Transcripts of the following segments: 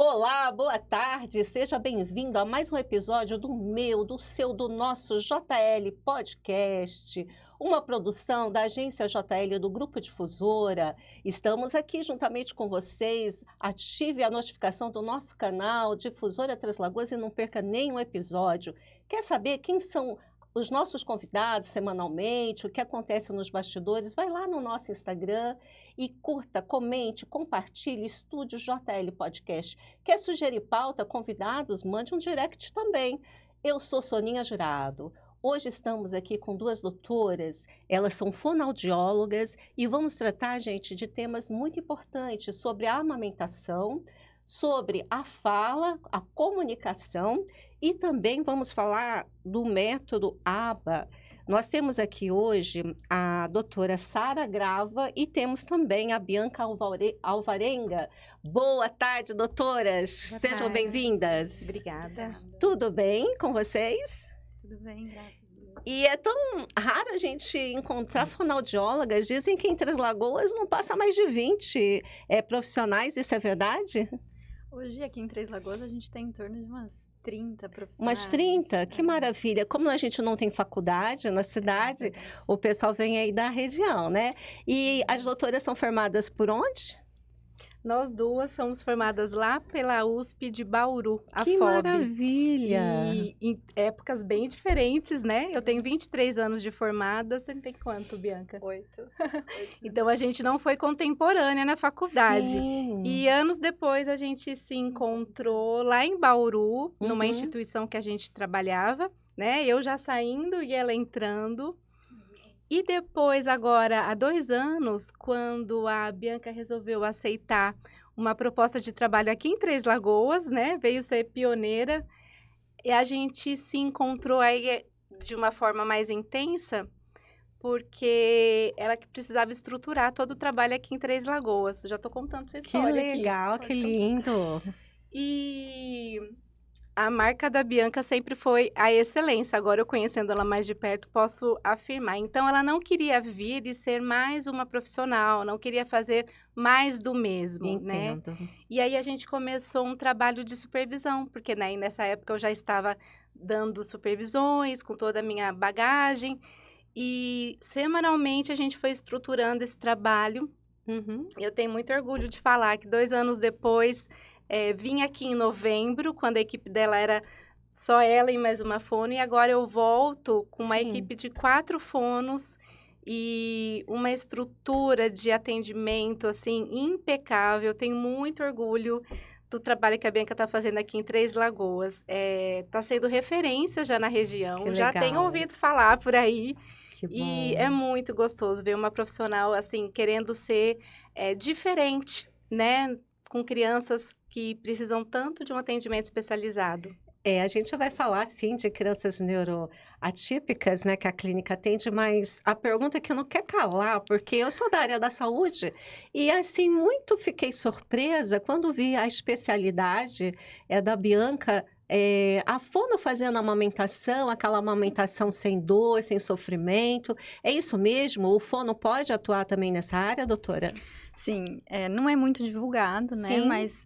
Olá, boa tarde, seja bem-vindo a mais um episódio do meu, do seu, do nosso JL Podcast, uma produção da agência JL do Grupo Difusora. Estamos aqui juntamente com vocês, ative a notificação do nosso canal Difusora Três Lagoas e não perca nenhum episódio. Quer saber quem são os nossos convidados semanalmente, o que acontece nos bastidores? Vai lá no nosso Instagram e curta, comente, compartilhe, estude o JL Podcast. Quer sugerir pauta, convidados? Mande um direct também. Eu sou Soninha Jurado. Hoje estamos aqui com duas doutoras, elas são fonoaudiólogas e vamos tratar, gente, de temas muito importantes sobre a amamentação, sobre a fala, a comunicação e também vamos falar do método ABA. Nós temos aqui hoje a doutora Sara Grava e temos também a Bianca Alvarenga. Boa tarde, doutoras. Boa Sejam tarde. bem-vindas. Obrigada. Tudo bem com vocês? Tudo bem, graças a Deus. E é tão raro a gente encontrar fonoaudiólogas. Dizem que em Três Lagoas não passa mais de 20 profissionais, isso é verdade? Hoje, aqui em Três Lagoas, a gente tem em torno de umas 30 profissionais. Umas 30? Que maravilha. Como a gente não tem faculdade na cidade, o pessoal vem aí da região, né? E as doutoras são formadas por onde? Nós duas somos formadas lá pela USP de Bauru, a Que FOB. maravilha! E em épocas bem diferentes, né? Eu tenho 23 anos de formada, você tem quanto, Bianca? 8. Então, a gente não foi contemporânea na faculdade. Sim. E anos depois, a gente se encontrou lá em Bauru, numa Uhum. instituição que a gente trabalhava, né? Eu já saindo e ela entrando. E depois, agora, há 2 anos, quando a Bianca resolveu aceitar uma proposta de trabalho aqui em Três Lagoas, né? Veio ser pioneira. E a gente se encontrou aí de uma forma mais intensa, porque ela que precisava estruturar todo o trabalho aqui em Três Lagoas. Já estou contando sua Que história aqui. legal, Pode que contar. lindo. E a marca da Bianca sempre foi a excelência. Agora, eu conhecendo ela mais de perto, posso afirmar. Então, ela não queria vir e ser mais uma profissional, não queria fazer mais do mesmo, né? Entendo. E aí, a gente começou um trabalho de supervisão, porque né, nessa época eu já estava dando supervisões com toda a minha bagagem. E, semanalmente, a gente foi estruturando esse trabalho. Uhum. Eu tenho muito orgulho de falar que 2 anos depois... vim aqui em novembro, quando a equipe dela era só ela e mais uma fono, e agora eu volto com uma Sim. equipe de 4 fonos e uma estrutura de atendimento, assim, impecável. Tenho muito orgulho do trabalho que a Bianca está fazendo aqui em Três Lagoas. Está sendo referência já na região, Que já legal. tenho ouvido falar por aí. Que bom. E é muito gostoso ver uma profissional, assim, querendo ser diferente, né? Com crianças que precisam tanto de um atendimento especializado. A gente já vai falar, sim, de crianças neuroatípicas, né, que a clínica atende, mas a pergunta que eu não quero calar, porque eu sou da área da saúde e, assim, muito fiquei surpresa quando vi a especialidade da Bianca, a fono fazendo amamentação, aquela amamentação sem dor, sem sofrimento. É isso mesmo? O fono pode atuar também nessa área, doutora? Sim, não é muito divulgado, né? Sim. Mas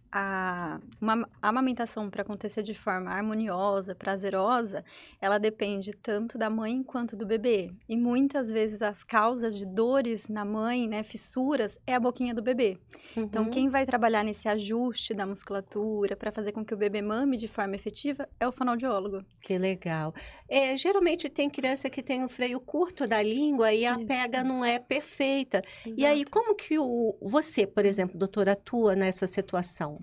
uma amamentação, para acontecer de forma harmoniosa, prazerosa, ela depende tanto da mãe quanto do bebê. E muitas vezes as causas de dores na mãe, né, fissuras, é a boquinha do bebê. Então, Uhum. quem vai trabalhar nesse ajuste da musculatura para fazer com que o bebê mame de forma efetiva é o fonoaudiólogo. Que legal. Geralmente tem criança que tem o freio curto da língua e a Isso. pega não é perfeita. E aí, como que você, por exemplo, doutora, atua nessa situação?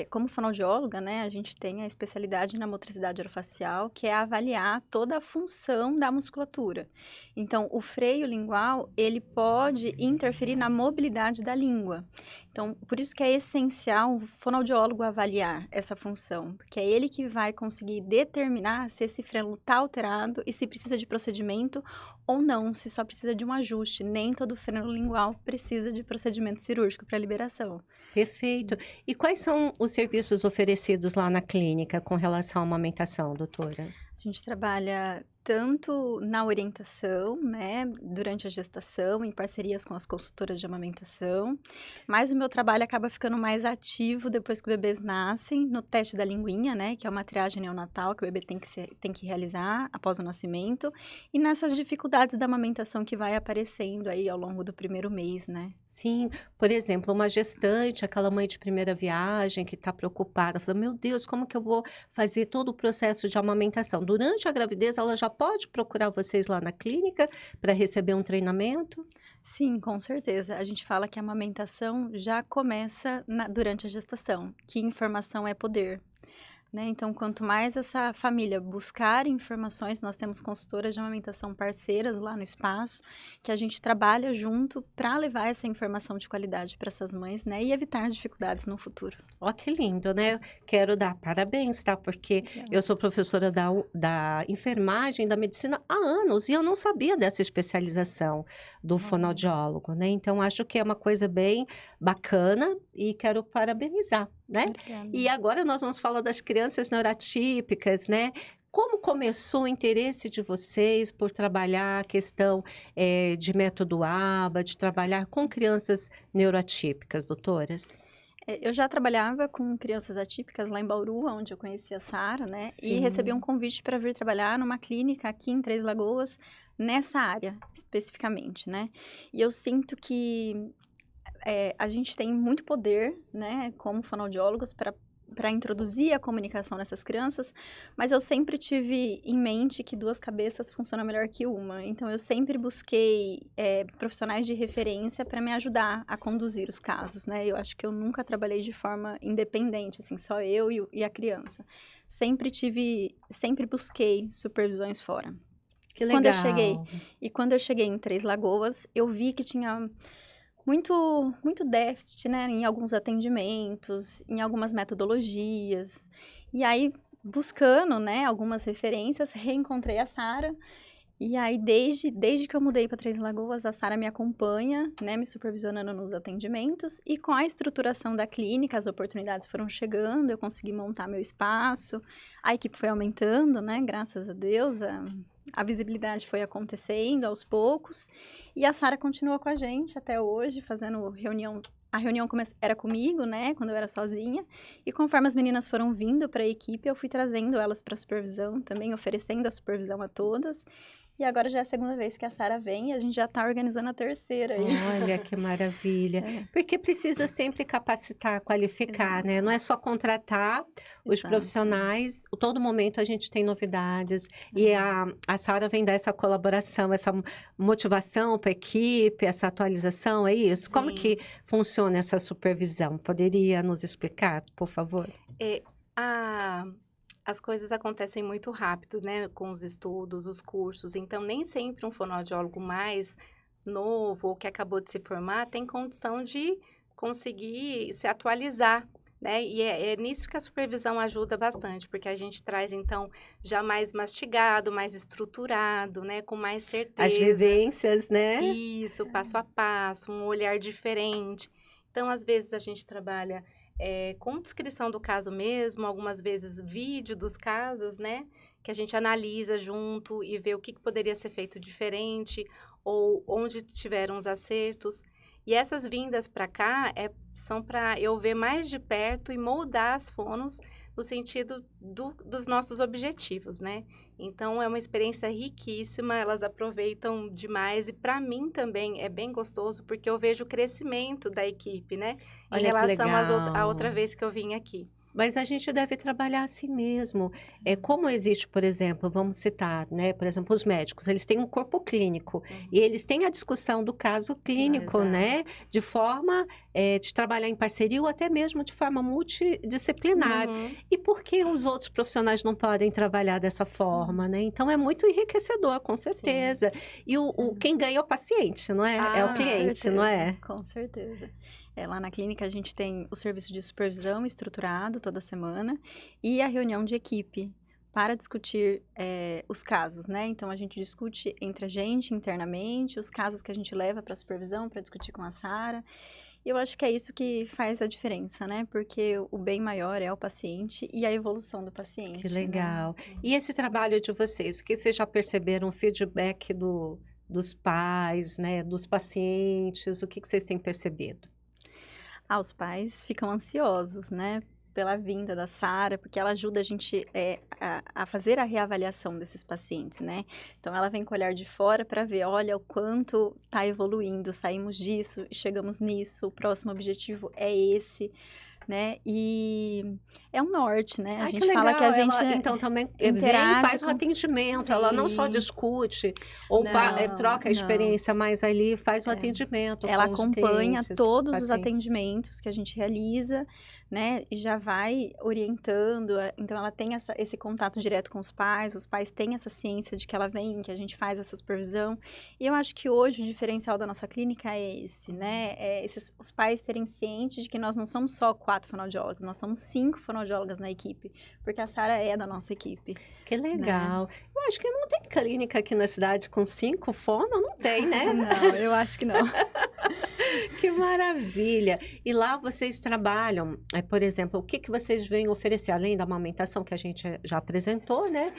Como fonoaudióloga, né, a gente tem a especialidade na motricidade orofacial, que é avaliar toda a função da musculatura. Então, o freio lingual, ele pode interferir na mobilidade da língua. Então, por isso que é essencial o fonoaudiólogo avaliar essa função, porque é ele que vai conseguir determinar se esse freno está alterado e se precisa de procedimento ou não, se só precisa de um ajuste. Nem todo freno lingual precisa de procedimento cirúrgico para liberação. Perfeito. E quais são os serviços oferecidos lá na clínica com relação à amamentação, doutora? A gente trabalha tanto na orientação, né, durante a gestação, em parcerias com as consultoras de amamentação, mas o meu trabalho acaba ficando mais ativo depois que os bebês nascem, no teste da linguinha, né, que é uma triagem neonatal que o bebê tem que realizar após o nascimento, e nessas dificuldades da amamentação que vai aparecendo aí ao longo do primeiro mês, né. Sim, por exemplo, uma gestante, aquela mãe de primeira viagem que está preocupada, falando: "Meu Deus, como que eu vou fazer todo o processo de amamentação?". Durante a gravidez, ela já pode procurar vocês lá na clínica para receber um treinamento? Sim, com certeza. A gente fala que a amamentação já começa durante a gestação, que informação é poder. Né? Então, quanto mais essa família buscar informações, nós temos consultoras de amamentação parceiras lá no espaço, que a gente trabalha junto para levar essa informação de qualidade para essas mães, né? E evitar dificuldades no futuro. Ó, que lindo, né? Quero dar parabéns, tá? Porque eu sou professora da enfermagem, da medicina há anos e eu não sabia dessa especialização do fonoaudiólogo, né? Então, acho que é uma coisa bem bacana e quero parabenizar, né? Obrigada. E agora nós vamos falar das crianças neurotípicas, né? Como começou o interesse de vocês por trabalhar a questão de método ABA, de trabalhar com crianças neurotípicas, doutoras? Eu já trabalhava com crianças atípicas lá em Bauru, onde eu conheci a Sara, né? E Sim. recebi um convite para vir trabalhar numa clínica aqui em Três Lagoas, nessa área especificamente, né? E eu sinto que a gente tem muito poder, né, como fonoaudiólogos, para introduzir a comunicação nessas crianças, mas eu sempre tive em mente que duas cabeças funcionam melhor que uma. Então, eu sempre busquei profissionais de referência para me ajudar a conduzir os casos, né? Eu acho que eu nunca trabalhei de forma independente, assim, só eu e a criança. Sempre busquei supervisões fora. Que legal. Quando eu cheguei em Três Lagoas, eu vi que tinha muito déficit, né, em alguns atendimentos, em algumas metodologias. E aí, buscando, né, algumas referências, reencontrei a Sara. E aí, desde que eu mudei para Três Lagoas, a Sara me acompanha, né, me supervisionando nos atendimentos. E com a estruturação da clínica, as oportunidades foram chegando, eu consegui montar meu espaço. A equipe foi aumentando, né, graças a Deus. A visibilidade foi acontecendo aos poucos. E a Sara continua com a gente até hoje, fazendo reunião. A reunião era comigo, né, quando eu era sozinha. E conforme as meninas foram vindo para a equipe, eu fui trazendo elas para a supervisão, também oferecendo a supervisão a todas. E agora já é a segunda vez que a Sara vem e a gente já está organizando a terceira aí. Olha que maravilha. Porque precisa sempre capacitar, qualificar, Exato. né? Não é só contratar os Exato. profissionais. Todo momento a gente tem novidades. E a Sara vem dar essa colaboração, essa motivação para a equipe, essa atualização, é isso? Como Sim. que funciona essa supervisão? Poderia nos explicar, por favor? As coisas acontecem muito rápido, né, com os estudos, os cursos. Então, nem sempre um fonoaudiólogo mais novo ou que acabou de se formar tem condição de conseguir se atualizar, né? E é nisso que a supervisão ajuda bastante, porque a gente traz, então, já mais mastigado, mais estruturado, né, com mais certeza. As vivências, né? Isso, passo a passo, um olhar diferente. Então, às vezes, a gente trabalha com descrição do caso mesmo, algumas vezes vídeo dos casos, né? Que a gente analisa junto e vê o que poderia ser feito diferente ou onde tiveram os acertos. E essas vindas para cá são para eu ver mais de perto e moldar as fonos no sentido dos nossos objetivos, né? Então, é uma experiência riquíssima, elas aproveitam demais e para mim também é bem gostoso porque eu vejo o crescimento da equipe, né? Olha em que relação à outra legal. vez que eu vim aqui. Mas a gente deve trabalhar assim mesmo. Como existe, por exemplo, vamos citar, né? Por exemplo, os médicos, eles têm um corpo clínico e eles têm a discussão do caso clínico, Exato. né? De forma de trabalhar em parceria ou até mesmo de forma multidisciplinar. Uhum. E por que os outros profissionais não podem trabalhar dessa forma, né? Então é muito enriquecedor, com certeza. E quem ganha é o paciente, não é? É o Ah, cliente, não é? Com certeza. Lá na clínica a gente tem o serviço de supervisão estruturado toda semana e a reunião de equipe para discutir os casos, né? Então, a gente discute entre a gente internamente, os casos que a gente leva para a supervisão, para discutir com a Sara. E eu acho que é isso que faz a diferença, né? Porque o bem maior é o paciente e a evolução do paciente. Que né? legal. E esse trabalho de vocês, o que vocês já perceberam, o feedback dos pais, né, dos pacientes, o que vocês têm percebido? Os pais ficam ansiosos, né? Pela vinda da Sara, porque ela ajuda a gente a fazer a reavaliação desses pacientes, né? Então, ela vem com o olhar de fora para ver, olha, o quanto está evoluindo, saímos disso, chegamos nisso, o próximo objetivo é esse, né? E é um norte, né? A Ai, que gente fala que a legal. gente Ela, então, também vem e interage faz o com... atendimento. Ela não só Sim. discute ou Não, troca a não. experiência, mas ali faz o atendimento Ela com os acompanha clientes, todos os pacientes. atendimentos que a gente realiza, né? E já vai orientando. Então, ela tem esse contato direto com os pais têm essa ciência de que ela vem, que a gente faz essa supervisão. E eu acho que hoje o diferencial da nossa clínica é esse, né? Os pais terem ciente de que nós não somos só 4 fonoaudiólogos, nós somos 5 fonoaudiólogas na equipe, porque a Sara é da nossa equipe. Que legal. Eu acho que não tem clínica aqui na cidade com 5 fono, não tem, né? Não, eu acho que não. Que maravilha! E lá vocês trabalham, por exemplo, o que vocês vêm oferecer, além da amamentação que a gente já apresentou, né?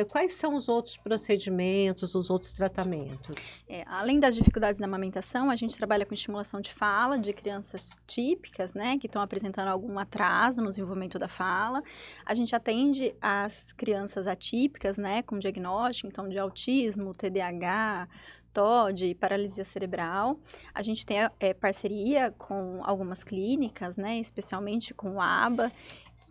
Quais são os outros procedimentos, os outros tratamentos? Além das dificuldades na amamentação, a gente trabalha com estimulação de fala de crianças típicas, né? Que estão apresentando algum atraso no desenvolvimento da fala. A gente atende as crianças atípicas, né? Com diagnóstico, então, de autismo, TDAH, TOD, paralisia cerebral. A gente tem parceria com algumas clínicas, né, especialmente com o ABA,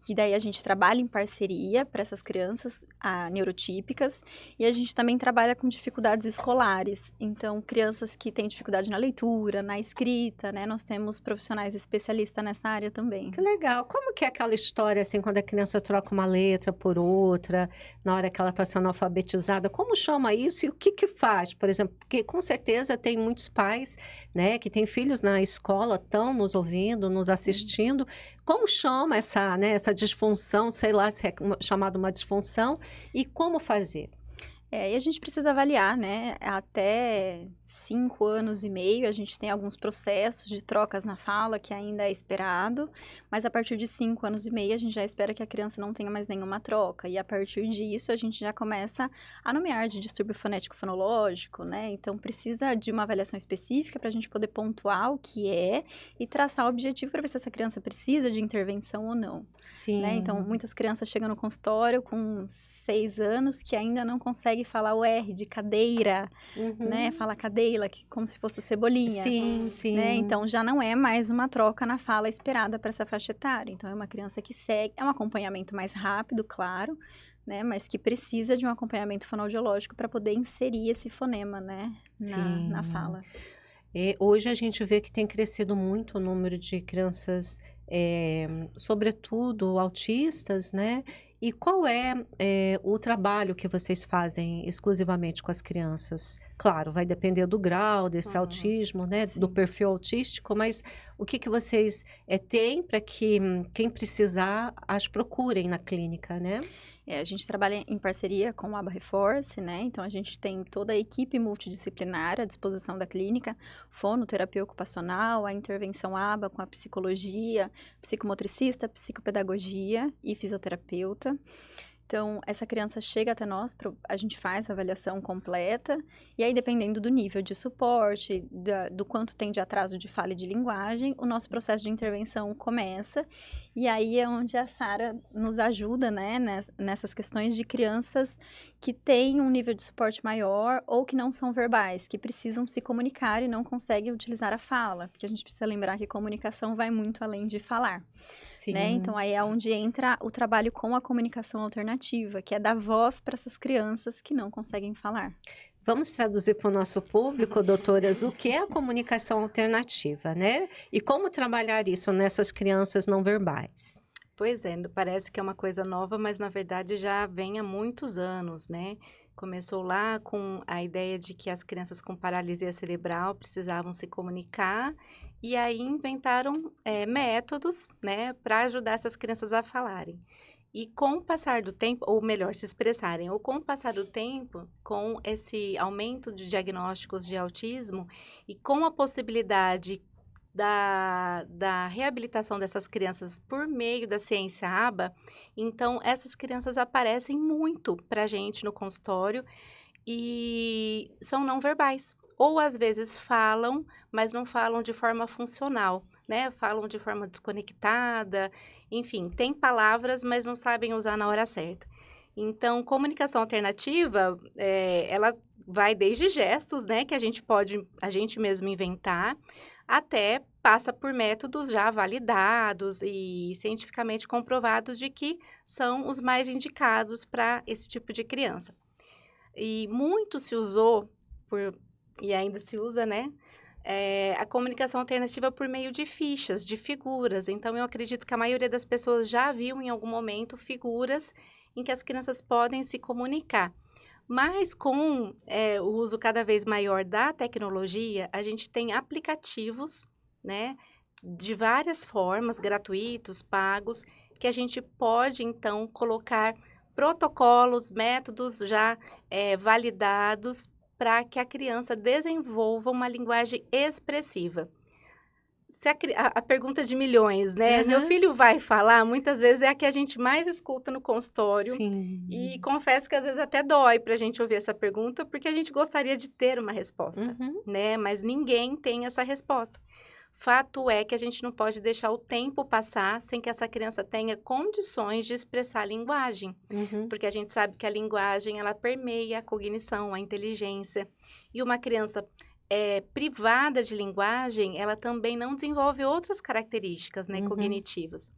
que daí a gente trabalha em parceria para essas crianças neurotípicas, e a gente também trabalha com dificuldades escolares. Então, crianças que têm dificuldade na leitura, na escrita, né, nós temos profissionais especialistas nessa área também. Que legal. Como que é aquela história, assim, quando a criança troca uma letra por outra, na hora que ela está sendo alfabetizada? Como chama isso e o que faz? Por exemplo, porque com certeza tem muitos pais, né, que têm filhos na escola, estão nos ouvindo, nos assistindo. Como chama essa disfunção, sei lá se é chamada uma disfunção, e como fazer? E a gente precisa avaliar, né? Até 5 anos e meio, a gente tem alguns processos de trocas na fala que ainda é esperado, mas a partir de 5 anos e meio, a gente já espera que a criança não tenha mais nenhuma troca. E a partir disso, a gente já começa a nomear de distúrbio fonético-fonológico, né? Então, precisa de uma avaliação específica para a gente poder pontuar o que é e traçar o objetivo para ver se essa criança precisa de intervenção ou não. Sim. Né? Então, muitas crianças chegam no consultório com 6 anos que ainda não conseguem falar o R de cadeira, né? Fala cadeira, como se fosse o cebolinha. Sim, sim. Né? Então, já não é mais uma troca na fala esperada para essa faixa etária. Então, é uma criança que segue, é um acompanhamento mais rápido, claro, né? Mas que precisa de um acompanhamento fonoaudiológico para poder inserir esse fonema, né? Na fala. Hoje a gente vê que tem crescido muito o número de crianças, sobretudo autistas, né? E qual é o trabalho que vocês fazem exclusivamente com as crianças? Claro, vai depender do grau desse autismo, né? Sim. Do perfil autístico, mas o que vocês têm para que quem precisar as procurem na clínica, né? A gente trabalha em parceria com o ABA Reforce, né? Então, a gente tem toda a equipe multidisciplinar à disposição da clínica, fonoterapia ocupacional, a intervenção ABA com a psicologia, psicomotricista, psicopedagogia e fisioterapeuta. Então, essa criança chega até nós, a gente faz a avaliação completa, e aí, dependendo do nível de suporte, do quanto tem de atraso de fala e de linguagem, o nosso processo de intervenção começa, e aí é onde a Sara nos ajuda, né, nessas questões de crianças que têm um nível de suporte maior ou que não são verbais, que precisam se comunicar e não conseguem utilizar a fala, porque a gente precisa lembrar que comunicação vai muito além de falar. Sim. Né? Então, aí é onde entra o trabalho com a comunicação alternativa, que é dar voz para essas crianças que não conseguem falar. Vamos traduzir para o nosso público, doutoras, o que é a comunicação alternativa, né? E como trabalhar isso nessas crianças não verbais? Pois é, parece que é uma coisa nova, mas na verdade já vem há muitos anos, né? Começou lá com a ideia de que as crianças com paralisia cerebral precisavam se comunicar, e aí inventaram métodos, né, para ajudar essas crianças a falarem. E com o passar do tempo, ou melhor, se expressarem, ou com o passar do tempo, com esse aumento de diagnósticos de autismo e com a possibilidade da reabilitação dessas crianças por meio da ciência ABA, então essas crianças aparecem muito para a gente no consultório e são não verbais. Ou às vezes falam, mas não falam de forma funcional, né? Falam de forma desconectada, enfim, tem palavras, mas não sabem usar na hora certa. Então, comunicação alternativa, ela vai desde gestos, né, que a gente mesmo inventar, até passa por métodos já validados e cientificamente comprovados de que são os mais indicados para esse tipo de criança. E muito se usou, e ainda se usa, né, a comunicação alternativa por meio de fichas, de figuras. Então, eu acredito que a maioria das pessoas já viu em algum momento figuras em que as crianças podem se comunicar. Mas com o uso cada vez maior da tecnologia, a gente tem aplicativos, né, de várias formas, gratuitos, pagos, que a gente pode, então, colocar protocolos, métodos já validados para que a criança desenvolva uma linguagem expressiva. A pergunta de milhões, né? Meu filho vai falar, muitas vezes é a que a gente mais escuta no consultório. Sim. E confesso que às vezes até dói para a gente ouvir essa pergunta, porque a gente gostaria de ter uma resposta, né? Mas ninguém tem essa resposta. Fato é que a gente não pode deixar o tempo passar sem que essa criança tenha condições de expressar a linguagem. Porque a gente sabe que a linguagem, ela permeia a cognição, a inteligência. E uma criança privada de linguagem, ela também não desenvolve outras características, né, cognitivas.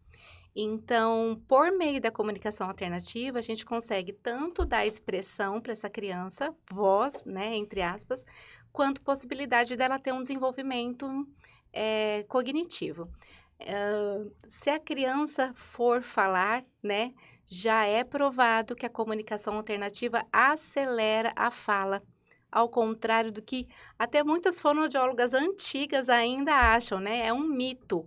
Então, por meio da comunicação alternativa, a gente consegue tanto dar expressão para essa criança, voz, né, entre aspas, quanto possibilidade dela ter um desenvolvimento cognitivo. Se a criança for falar, né, já é provado que a comunicação alternativa acelera a fala. Ao contrário do que até muitas fonoaudiólogas antigas ainda acham, né? É um mito.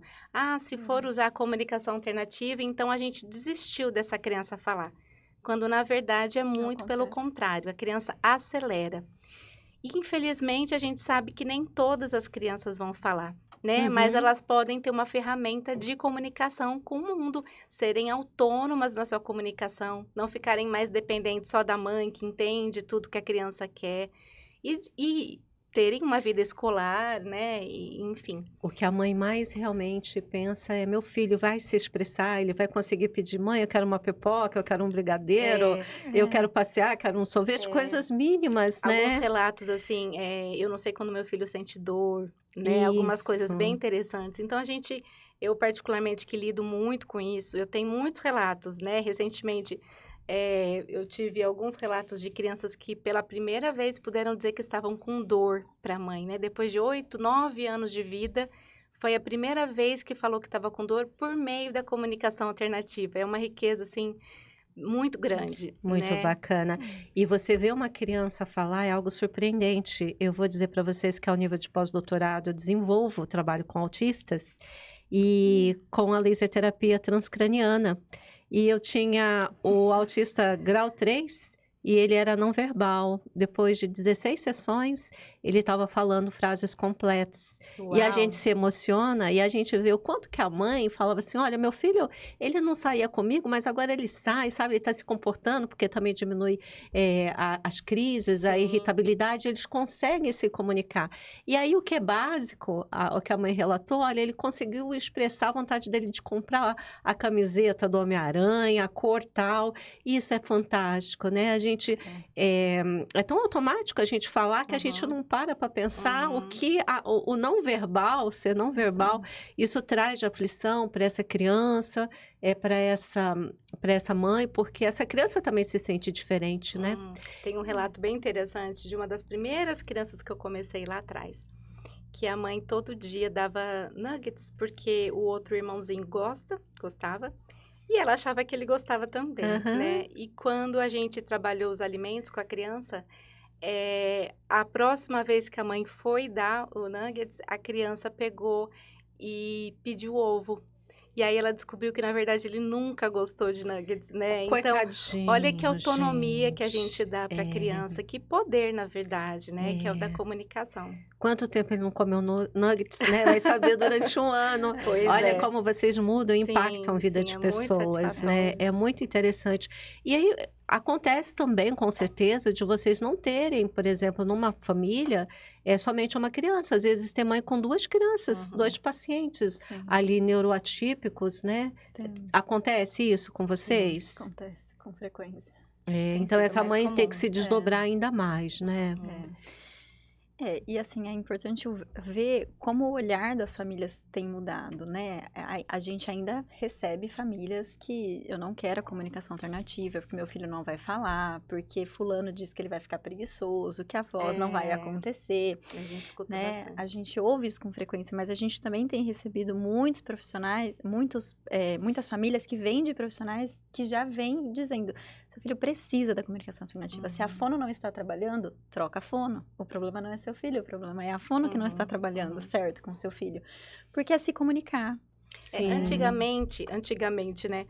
Se for usar a comunicação alternativa, então a gente desistiu dessa criança falar. Quando, na verdade, é muito pelo contrário. A criança acelera. E, infelizmente, a gente sabe que nem todas as crianças vão falar, né? Mas elas podem ter uma ferramenta de comunicação com o mundo, serem autônomas na sua comunicação, não ficarem mais dependentes só da mãe, que entende tudo que a criança quer. E terem uma vida escolar, né? Enfim. O que a mãe mais realmente pensa é: meu filho vai se expressar, ele vai conseguir pedir, mãe, eu quero uma pipoca, eu quero um brigadeiro, eu quero passear, quero um sorvete, coisas mínimas, né? Alguns relatos, assim, eu não sei quando meu filho sente dor, né? Algumas coisas bem interessantes. Então, eu particularmente que lido muito com isso, eu tenho muitos relatos, né? Recentemente, eu tive alguns relatos de crianças que pela primeira vez puderam dizer que estavam com dor para a mãe, né? Depois de 8, 9 anos de vida, foi a primeira vez que falou que estava com dor por meio da comunicação alternativa. É uma riqueza, assim, muito grande. Muito né? bacana. E você vê uma criança falar é algo surpreendente. Eu vou dizer para vocês que ao nível de pós-doutorado eu desenvolvo o trabalho com autistas e com a laser terapia transcraniana. E eu tinha o autista grau 3 e ele era não verbal. Depois de 16 sessões, ele estava falando frases completas. Uau. E a gente se emociona e a gente vê o quanto que a mãe falava assim, olha, meu filho, ele não saía comigo, mas agora ele sai, sabe? Ele está se comportando, porque também diminui as crises, a irritabilidade, eles conseguem se comunicar. E aí o que é básico, o que a mãe relatou, olha, ele conseguiu expressar a vontade dele de comprar a camiseta do Homem-Aranha, a cor tal. Isso é fantástico, né? A gente é tão automático a gente falar que a gente não para pensar o que o não verbal, ser não verbal, isso traz de aflição para essa criança, para essa mãe, porque essa criança também se sente diferente, né? Tem um relato bem interessante de uma das primeiras crianças que eu comecei lá atrás, que a mãe todo dia dava nuggets porque o outro irmãozinho gostava, e ela achava que ele gostava também, né? E quando a gente trabalhou os alimentos com a criança, a próxima vez que a mãe foi dar o nuggets, a criança pegou e pediu ovo. E aí ela descobriu que, na verdade, ele nunca gostou de nuggets, né? Então, Coitadinho, olha que autonomia que a gente. gente dá para a criança, que poder, na verdade, né? Que é o da É. comunicação. Quanto tempo ele não comeu nuggets, né? Vai saber durante um ano. Pois Olha é. como vocês mudam, impactam a vida Sim, de é muito pessoas, né? satisfatório. É muito interessante. E aí acontece também, com certeza, de vocês não terem, por exemplo, numa família, somente uma criança. Às vezes tem mãe com duas crianças, Uhum. 2 pacientes Sim, ali neuroatípicos, né? tem. Acontece isso com Sim, vocês? Acontece com frequência. É, tem então sido essa mais mãe tem que comum. se desdobrar ainda mais, né? E assim, é importante ver como o olhar das famílias tem mudado, né? A gente ainda recebe famílias que eu não quero a comunicação alternativa, porque meu filho não vai falar, porque fulano diz que ele vai ficar preguiçoso, que a voz não vai É. acontecer, A gente escuta né? bastante. A gente ouve isso com frequência, mas a gente também tem recebido muitos profissionais, muitas famílias que vêm de profissionais que já vêm dizendo, seu filho precisa da comunicação alternativa. Se a fono não está trabalhando, troca a fono. O problema não é seu filho, o problema é a fono que não está trabalhando, certo, com seu filho. Porque é se comunicar. Sim. Antigamente, né?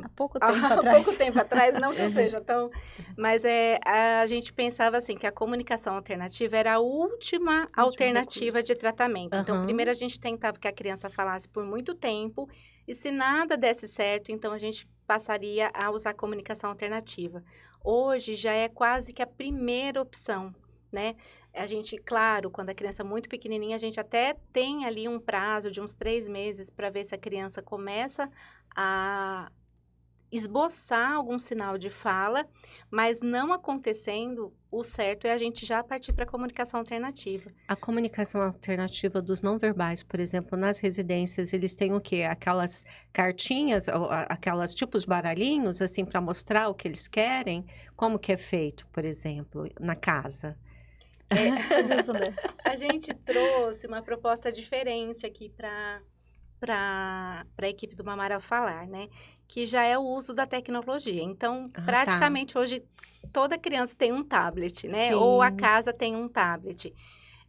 Há pouco tempo Há atrás. pouco tempo atrás, não que eu seja tão... Mas a gente pensava assim, que a comunicação alternativa era a última alternativa recurso. de tratamento. Então, Aham. primeiro a gente tentava que a criança falasse por muito tempo, e se nada desse certo, então a gente passaria a usar a comunicação alternativa. Hoje já é quase que a primeira opção, né? A gente, claro, quando a criança é muito pequenininha, a gente até tem ali um prazo de uns 3 meses para ver se a criança começa a esboçar algum sinal de fala, mas não acontecendo, o certo é a gente já partir para a comunicação alternativa. A comunicação alternativa dos não verbais, por exemplo, nas residências, eles têm o quê? Aquelas cartinhas, aquelas tipos baralhinhos, assim, para mostrar o que eles querem? Como que é feito, por exemplo, na casa? Pode responder. A gente trouxe uma proposta diferente aqui para a equipe do Mamar ao Falar, né? Que já é o uso da tecnologia. Então, Ah, tá. praticamente hoje toda criança tem um tablet, né? Ou a Sim. casa tem um tablet.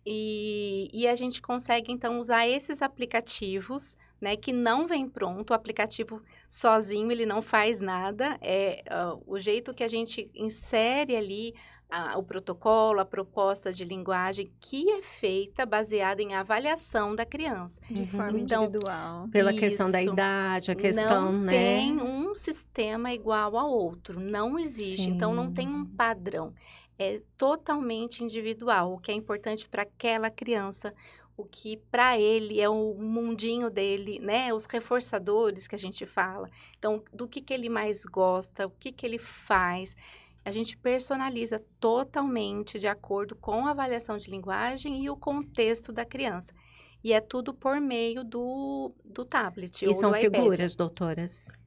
E a gente consegue, então, usar esses aplicativos, né? Que não vem pronto. O aplicativo sozinho, ele não faz nada. O jeito que a gente insere ali o protocolo, a proposta de linguagem, que é feita baseada em avaliação da criança. De forma Então, individual. Pela questão da isso. idade, a questão, Não né? tem um sistema igual ao outro, não existe. Então, não tem um Sim. padrão. É totalmente individual, o que é importante para aquela criança, o que para ele é o mundinho dele, né? Os reforçadores que a gente fala. Então, do que ele mais gosta, o que ele faz. A gente personaliza totalmente de acordo com a avaliação de linguagem e o contexto da criança. E é tudo por meio do tablet E ou são do iPad. figuras, doutoras?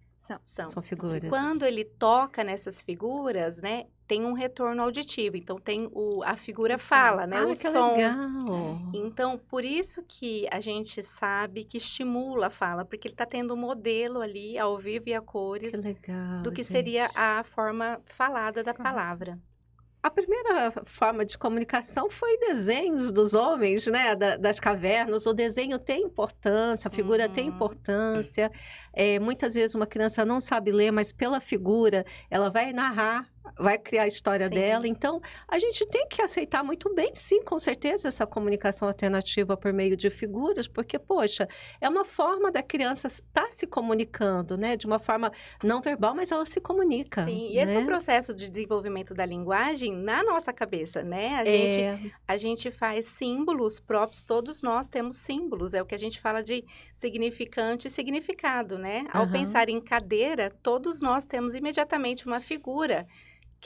São. São figuras. Quando ele toca nessas figuras, né, tem um retorno auditivo. Então, tem a figura O som. fala, né, o que som. legal! Então, por isso que a gente sabe que estimula a fala, porque ele está tendo um modelo ali, ao vivo e a cores, Que legal, do que seria gente. a forma falada da palavra. A primeira forma de comunicação foi desenhos dos homens, né? Das cavernas. O desenho tem importância, a figura tem importância. Muitas vezes uma criança não sabe ler, mas pela figura ela vai narrar, vai criar a história Sim. dela. Então, a gente tem que aceitar muito bem, sim, com certeza, essa comunicação alternativa por meio de figuras, porque, poxa, é uma forma da criança estar se comunicando, né? De uma forma não verbal, mas ela se comunica. Sim, e esse é o né? processo de desenvolvimento da linguagem na nossa cabeça, né? A gente faz símbolos próprios, todos nós temos símbolos, é o que a gente fala de significante e significado, né? Ao Aham. pensar em cadeira, todos nós temos imediatamente uma figura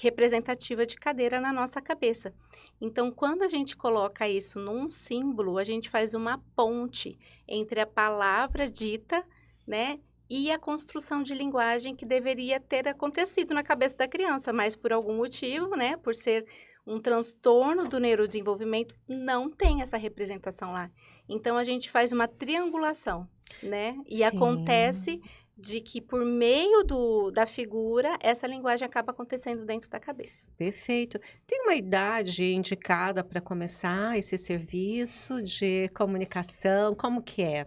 representativa de cadeira na nossa cabeça. Então, quando a gente coloca isso num símbolo, a gente faz uma ponte entre a palavra dita, né? E a construção de linguagem que deveria ter acontecido na cabeça da criança, mas por algum motivo, né, por ser um transtorno do neurodesenvolvimento, não tem essa representação lá. Então, a gente faz uma triangulação, né? E Sim. acontece de que por meio da figura, essa linguagem acaba acontecendo dentro da cabeça. Perfeito. Tem uma idade indicada para começar esse serviço de comunicação? Como que é?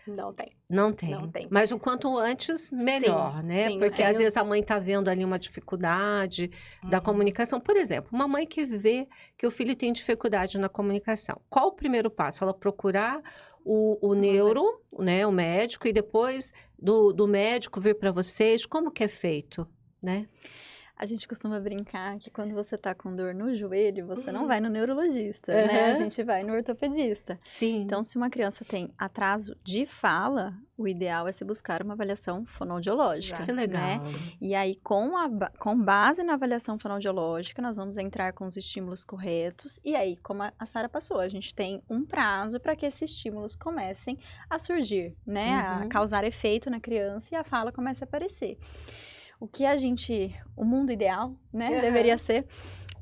Não tem. Não tem. Não tem. Mas o quanto antes, melhor, Sim, né? sim, Porque eu às tenho- vezes a mãe está vendo ali uma dificuldade da comunicação. Por exemplo, uma mãe que vê que o filho tem dificuldade na comunicação. Qual o primeiro passo? Ela procurar o neuro, né? O médico, e depois do médico vir para vocês. Como que é feito, né? A gente costuma brincar que quando você tá com dor no joelho, você não vai no neurologista, né? A Aham. gente vai no ortopedista. Sim. Então, se uma criança tem atraso de fala, o ideal é se buscar uma avaliação fonoaudiológica, Que né? legal. E aí, com base na avaliação fonoaudiológica, nós vamos entrar com os estímulos corretos. E aí, como a Sara passou, a gente tem um prazo para que esses estímulos comecem a surgir, né? A Uhum. causar efeito na criança e a fala comece a aparecer. O mundo ideal, né, Aham. deveria ser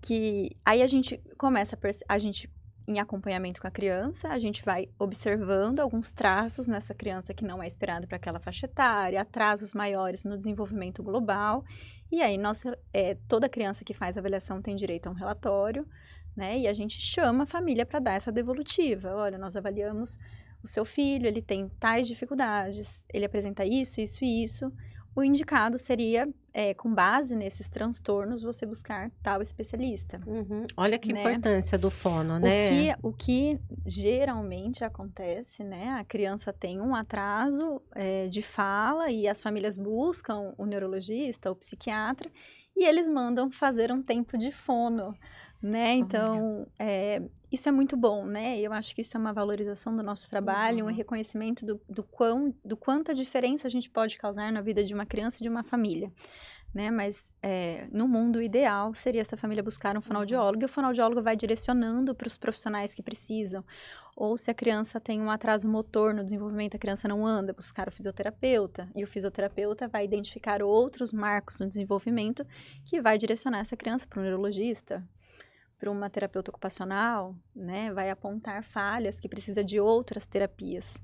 que aí a gente começa a gente em acompanhamento com a criança, a gente vai observando alguns traços nessa criança que não é esperado para aquela faixa etária, atrasos maiores no desenvolvimento global. E aí toda criança que faz avaliação tem direito a um relatório, né? E a gente chama a família para dar essa devolutiva. Olha, nós avaliamos o seu filho, ele tem tais dificuldades, ele apresenta isso, isso e isso. O indicado seria, com base nesses transtornos, você buscar tal especialista. Uhum. Olha que Né? importância do fono, né? O que geralmente acontece, né? A criança tem um atraso de fala e as famílias buscam o neurologista, o psiquiatra, e eles mandam fazer um tempo de fono, né? Então, isso é muito bom, né? Eu acho que isso é uma valorização do nosso trabalho, um reconhecimento do quanto a diferença a gente pode causar na vida de uma criança e de uma família. Né? Mas no mundo ideal seria essa família buscar um fonoaudiólogo e o fonoaudiólogo vai direcionando para os profissionais que precisam. Ou se a criança tem um atraso motor no desenvolvimento, a criança não anda, buscar o fisioterapeuta. E o fisioterapeuta vai identificar outros marcos no desenvolvimento que vai direcionar essa criança para um neurologista, para uma terapeuta ocupacional, né? Vai apontar falhas que precisa de outras terapias.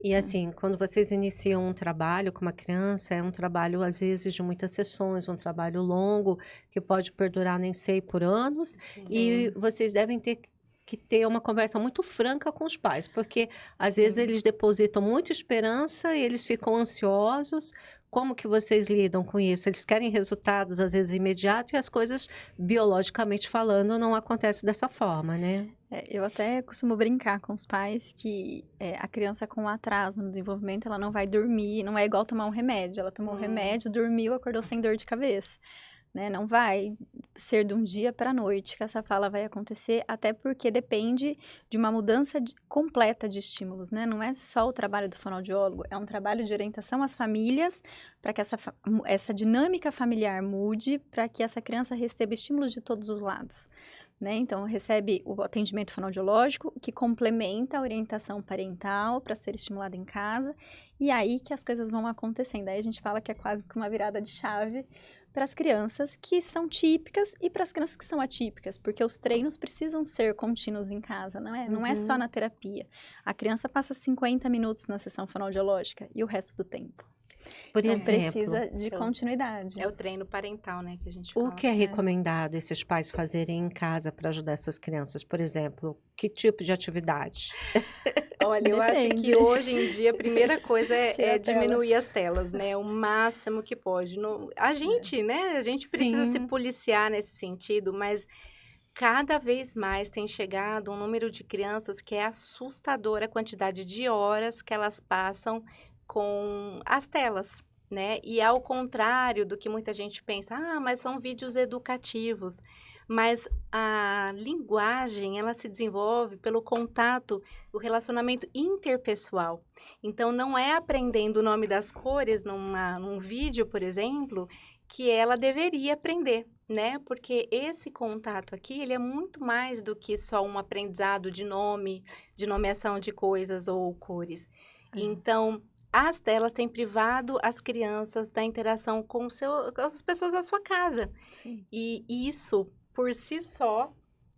E assim, quando vocês iniciam um trabalho com uma criança, é um trabalho às vezes de muitas sessões, um trabalho longo, que pode perdurar, nem sei, por anos, e vocês devem ter que ter uma conversa muito franca com os pais, porque às vezes eles depositam muita esperança e eles ficam ansiosos. Como que vocês lidam com isso? Eles querem resultados, às vezes, imediatos, e as coisas, biologicamente falando, não acontecem dessa forma, né? Eu até costumo brincar com os pais que a criança com atraso no desenvolvimento, ela não vai dormir, não é igual tomar um remédio. Ela tomou um remédio, dormiu, acordou sem dor de cabeça. Né? Não vai ser de um dia para a noite que essa fala vai acontecer, até porque depende de uma mudança completa de estímulos, né? Não é só o trabalho do fonoaudiólogo, é um trabalho de orientação às famílias para que essa dinâmica familiar mude, para que essa criança receba estímulos de todos os lados. Né? Então, recebe o atendimento fonoaudiológico, que complementa a orientação parental para ser estimulada em casa, e aí que as coisas vão acontecendo. Aí a gente fala que é quase que uma virada de chave para as crianças que são típicas e para as crianças que são atípicas, porque os treinos precisam ser contínuos em casa, não é? Não é só na terapia. A criança passa 50 minutos na sessão fonoaudiológica e o resto do tempo. Por Então, exemplo, precisa de continuidade. É o treino parental, né, que a gente fala. o que é recomendado esses pais fazerem em casa para ajudar essas crianças? Por exemplo, que tipo de atividade? Olha, eu acho Depende. que hoje em dia a primeira coisa Tirar é diminuir as telas, né? O máximo que pode. A gente, né? A gente precisa se Sim. policiar nesse sentido, mas cada vez mais tem chegado um número de crianças que é assustador a quantidade de horas que elas passam com as telas, né? E ao contrário do que muita gente pensa, mas são vídeos educativos. Mas a linguagem, ela se desenvolve pelo contato, o relacionamento interpessoal. Então, não é aprendendo o nome das cores num vídeo, por exemplo, que ela deveria aprender, né? Porque esse contato aqui, ele é muito mais do que só um aprendizado de nome, de nomeação de coisas ou cores. Então, as telas têm privado as crianças da interação com as pessoas da sua casa. Sim. E isso, por si só,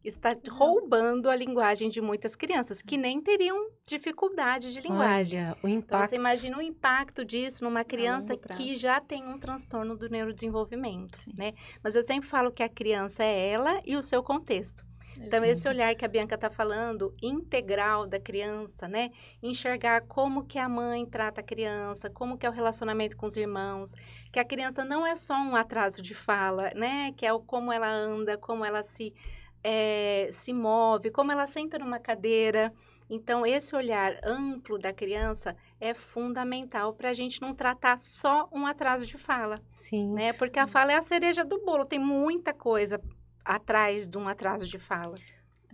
está roubando a linguagem de muitas crianças, que nem teriam dificuldade de linguagem. Olha, o Então, impacto. você imagina o impacto disso numa criança longo prazo. que já tem um transtorno do neurodesenvolvimento, Sim. né? Mas eu sempre falo que a criança é ela e o seu contexto. Então, Sim. esse olhar que a Bianca está falando, integral da criança, né? Enxergar como que a mãe trata a criança, como que é o relacionamento com os irmãos, que a criança não é só um atraso de fala, né? Que é como ela anda, como ela se move, como ela senta numa cadeira. Então, esse olhar amplo da criança é fundamental para a gente não tratar só um atraso de fala, Sim. né? Porque a fala é a cereja do bolo, tem muita coisa atrás de um atraso de fala.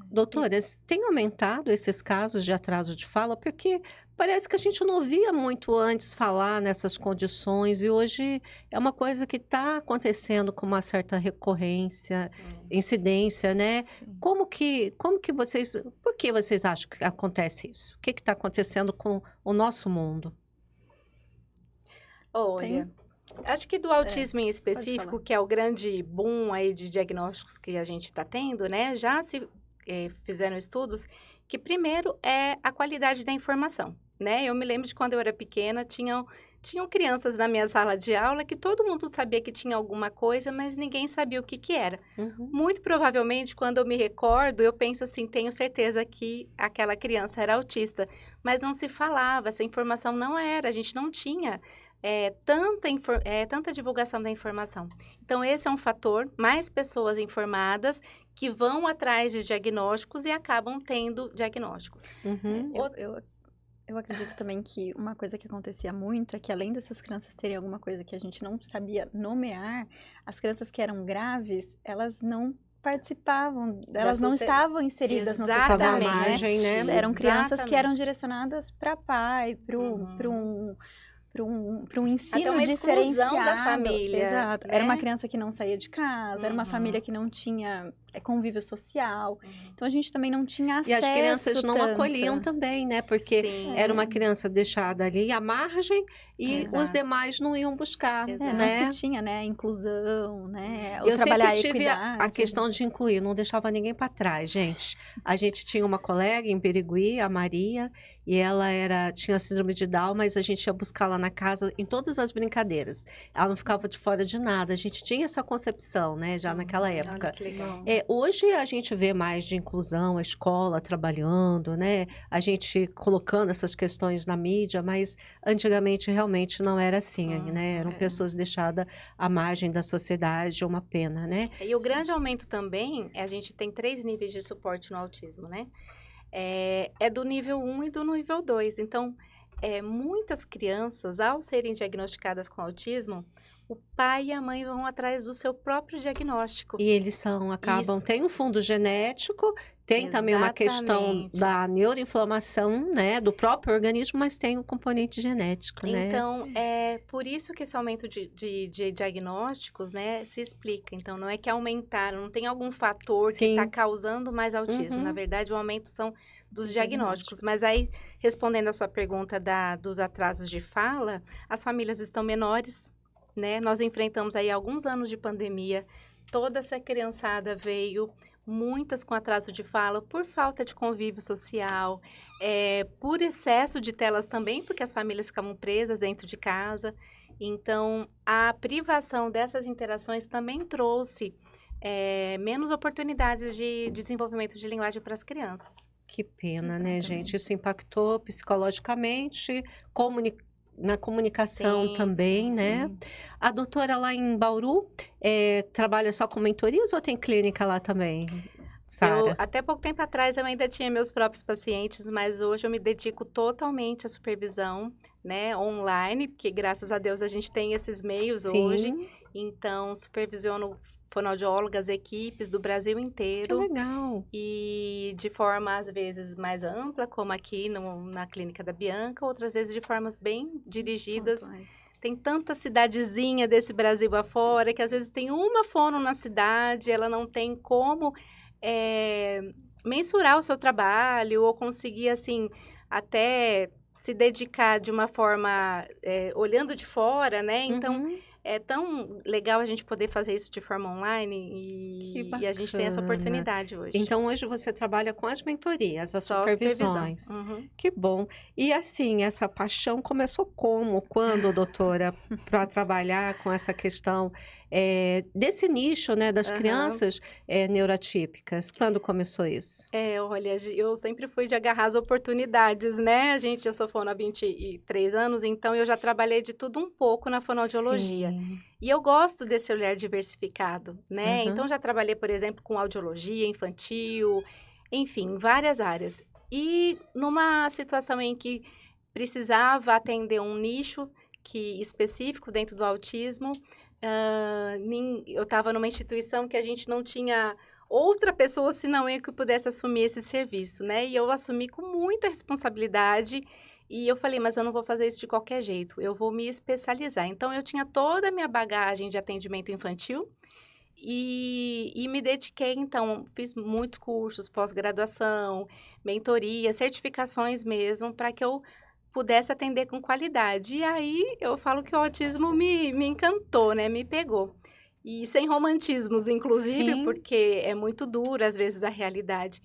Doutoras, tem aumentado esses casos de atraso de fala? Porque parece que a gente não ouvia muito antes falar nessas condições e hoje é uma coisa que está acontecendo com uma certa recorrência, incidência, né? Sim. Como que vocês, por que vocês acham que acontece isso? O que está acontecendo com o nosso mundo? Olha, acho que do autismo em específico, falar. que é o grande boom aí de diagnósticos que a gente está tendo, né? Já se fizeram estudos que primeiro é a qualidade da informação, né? Eu me lembro de quando eu era pequena, tinham crianças na minha sala de aula que todo mundo sabia que tinha alguma coisa, mas ninguém sabia o que que era. Uhum. Muito provavelmente, quando eu me recordo, eu penso assim, tenho certeza que aquela criança era autista, mas não se falava, essa informação não era, a gente não tinha tanta divulgação da informação. Então, esse é um fator, mais pessoas informadas que vão atrás de diagnósticos e acabam tendo diagnósticos. Uhum. Eu acredito também que uma coisa que acontecia muito é que, além dessas crianças terem alguma coisa que a gente não sabia nomear, as crianças que eram graves, elas não participavam, elas não estavam inseridas na sociedade, Tava à Exatamente. né? margem, né? Eram crianças que eram Exatamente. direcionadas para pai, para um ensino Até uma exclusão diferenciado. da família, Exato. né? Era uma criança que não saía de casa, era uma Uhum. família que não tinha convívio social. Então, a gente também não tinha acesso E as crianças não tanto. acolhiam também, né? Porque Sim. era uma criança deixada ali à margem e Exato. os demais não iam buscar, Exato. Não né? se tinha, né, inclusão, né, o Eu trabalhar sempre a tive a equidade. questão de incluir, não deixava ninguém para trás, gente. A gente tinha uma colega em Birigui, a Maria, e ela tinha síndrome de Down, mas a gente ia buscar lá na casa em todas as brincadeiras. Ela não ficava de fora de nada. A gente tinha essa concepção, né, já naquela Olha época. que legal. Hoje a gente vê mais de inclusão, a escola trabalhando, né? A gente colocando essas questões na mídia, mas antigamente realmente não era assim, né? Eram pessoas deixadas à margem da sociedade, uma pena, né? E o grande aumento também, a gente tem 3 níveis de suporte no autismo, né? É do nível 1 e do nível 2. Então, muitas crianças, ao serem diagnosticadas com autismo, o pai e a mãe vão atrás do seu próprio diagnóstico. E eles acabam, tem um fundo genético, tem também uma questão Exatamente. da neuroinflamação, né, do próprio organismo, mas tem um componente genético, né? Então, é por isso que esse aumento de diagnósticos, né, se explica. Então, não é que aumentaram, não tem algum fator que Sim. está causando mais autismo. Uhum. Na verdade, o aumento são dos Dos diagnósticos. Mas aí, respondendo a sua pergunta dos atrasos de fala, as famílias estão menores, né? Nós enfrentamos aí alguns anos de pandemia, toda essa criançada veio, muitas com atraso de fala, por falta de convívio social, por excesso de telas também, porque as famílias ficavam presas dentro de casa. Então, a privação dessas interações também trouxe menos oportunidades de desenvolvimento de linguagem para as crianças. Que pena, né, Exatamente. gente? Isso impactou psicologicamente, na comunicação Sim, também, sim, né? A doutora lá em Bauru trabalha só com mentorias ou tem clínica lá também, Sara? Até pouco tempo atrás eu ainda tinha meus próprios pacientes, mas hoje eu me dedico totalmente à supervisão, né, online, porque graças a Deus a gente tem esses meios hoje. Sim, Então, supervisiono fonoaudiólogas, equipes do Brasil que inteiro. legal. E de forma, às vezes, mais ampla, como aqui na clínica da Bianca, outras vezes de formas bem dirigidas. pontuais. Tem tanta cidadezinha desse Brasil afora, que às vezes tem uma fono na cidade, ela não tem como mensurar o seu trabalho, ou conseguir, assim, até se dedicar de uma forma olhando de fora, né? Então, Uhum. é tão legal a gente poder fazer isso de forma online Que e a gente tem essa bacana. oportunidade hoje. Então, hoje você trabalha com as mentorias, as Só a supervisão. supervisões. Uhum. Que bom. E assim, essa paixão começou como? Quando, doutora, para trabalhar com essa questão desse nicho, né, das Aham. crianças neuroatípicas? Quando começou isso? Olha, eu sempre fui de agarrar as oportunidades, né? Eu sou fono há 23 anos, então eu já trabalhei de tudo um pouco na fonoaudiologia. Sim. E eu gosto desse olhar diversificado, né? Aham. Então já trabalhei, por exemplo, com audiologia infantil, enfim, várias áreas. E numa situação em que precisava atender um nicho específico dentro do autismo, eu estava numa instituição que a gente não tinha outra pessoa senão eu que pudesse assumir esse serviço, né? E eu assumi com muita responsabilidade e eu falei, mas eu não vou fazer isso de qualquer jeito, eu vou me especializar. Então, eu tinha toda a minha bagagem de atendimento infantil e me dediquei, então, fiz muitos cursos, pós-graduação, mentoria, certificações mesmo, para que eu pudesse atender com qualidade. E aí, eu falo que o autismo me encantou, né? Me pegou. E sem romantismos, inclusive, Sim. porque é muito dura, às vezes, a realidade.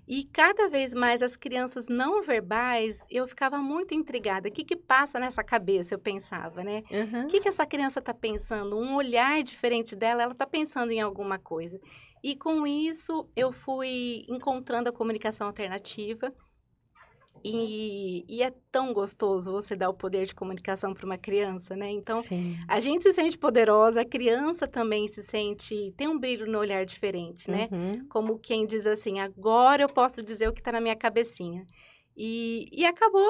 E cada vez mais as crianças não verbais, eu ficava muito intrigada. O que passa nessa cabeça, eu pensava, né? Aham. O que essa criança está pensando? Um olhar diferente dela, ela está pensando em alguma coisa. E com isso, eu fui encontrando a comunicação alternativa. E é tão gostoso você dar o poder de comunicação para uma criança, né? Então, Sim. a gente se sente poderosa, a criança também se sente, tem um brilho no olhar diferente, né? Uhum. Como quem diz assim, agora eu posso dizer o que está na minha cabecinha. E acabou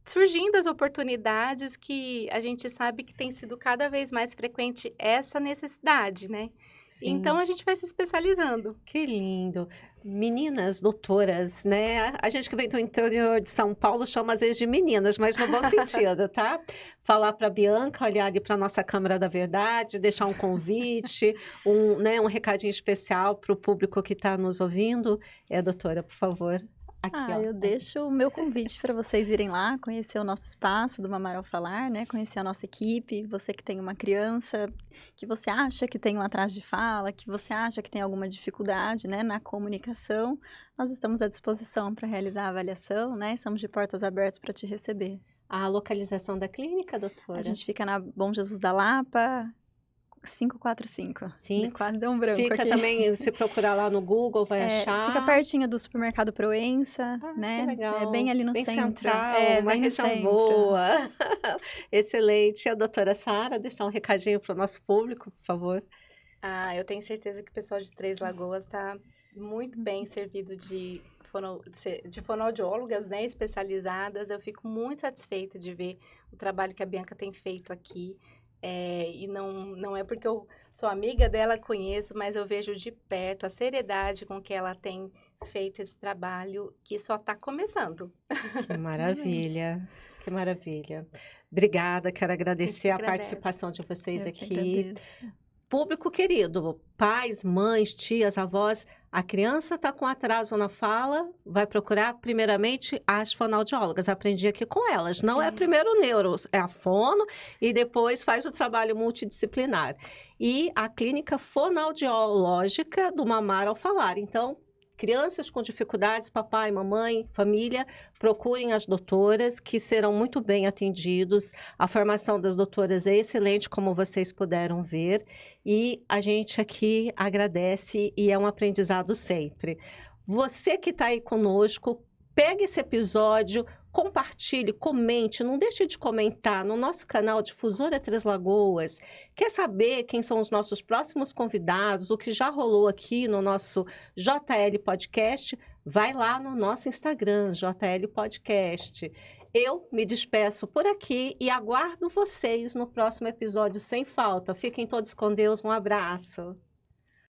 surgindo as oportunidades que a gente sabe que tem sido cada vez mais frequente essa necessidade, né? Sim. Então, a gente vai se especializando. Que lindo. Meninas, doutoras, né? A gente que vem do interior de São Paulo chama às vezes de meninas, mas no bom sentido, tá? Falar para a Bianca, olhar ali para a nossa Câmara da Verdade, deixar um convite, um recadinho especial para o público que está nos ouvindo. Doutora, por favor. Aqui, ó. Eu deixo o meu convite para vocês irem lá, conhecer o nosso espaço do Mamar ao Falar, né? Conhecer a nossa equipe, você que tem uma criança, que você acha que tem um atraso de fala, que você acha que tem alguma dificuldade, né, na comunicação, nós estamos à disposição para realizar a avaliação, né? Estamos de portas abertas para te receber. A localização da clínica, doutora? A gente fica na Bom Jesus da Lapa, 545. Sim. Quase deu um branco Fica aqui. também, se procurar lá no Google, vai achar. Fica pertinho do supermercado Proença, né? Que legal. É bem ali no bem centro. Central, uma bem no região centro. boa. Excelente. A doutora Sara, deixar um recadinho para o nosso público, por favor. Eu tenho certeza que o pessoal de Três Lagoas está muito bem servido de fonoaudiólogas, né, especializadas. Eu fico muito satisfeita de ver o trabalho que a Bianca tem feito aqui. E não é porque eu sou amiga dela, conheço, mas eu vejo de perto a seriedade com que ela tem feito esse trabalho, que só está começando. Que maravilha, que maravilha. Obrigada, quero agradecer a participação de vocês Eu que aqui. agradeço. Público querido, pais, mães, tias, avós, a criança está com atraso na fala, vai procurar primeiramente as fonoaudiólogas. Aprendi aqui com elas. Não é primeiro o neuro, é a fono e depois faz o trabalho multidisciplinar. E a clínica fonoaudiológica do Mamar ao Falar. Então, crianças com dificuldades, papai, mamãe, família, procurem as doutoras que serão muito bem atendidos. A formação das doutoras é excelente, como vocês puderam ver. E a gente aqui agradece e é um aprendizado sempre. Você que está aí conosco, pegue esse episódio, compartilhe, comente, não deixe de comentar no nosso canal Difusora Três Lagoas. Quer saber quem são os nossos próximos convidados, o que já rolou aqui no nosso JL Podcast? Vai lá no nosso Instagram, JL Podcast. Eu me despeço por aqui e aguardo vocês no próximo episódio sem falta. Fiquem todos com Deus, um abraço.